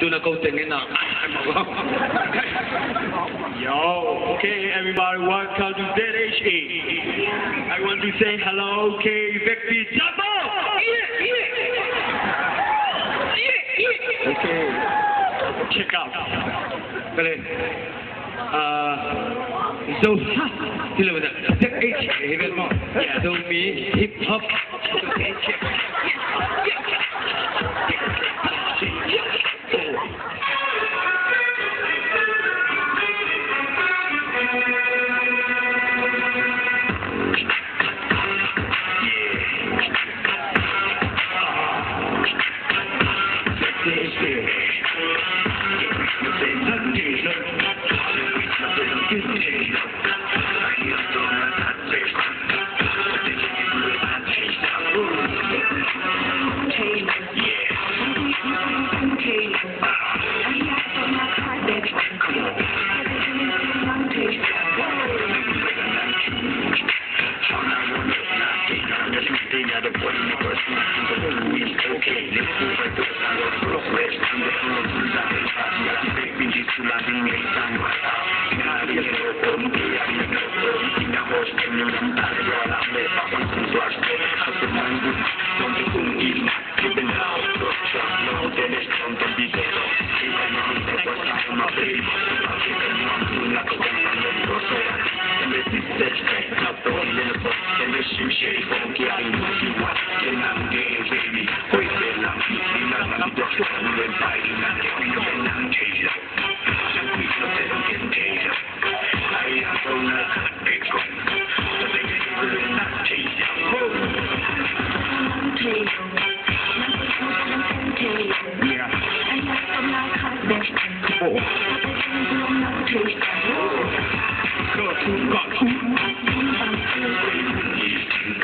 tôi là câu tình cái nào Yo, okay, everybody, welcome to ZHA. I want to say hello, okay, Victor Jumbo! Okay, check out. cái này zoha thì là ZHA également zomi hip hop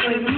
Got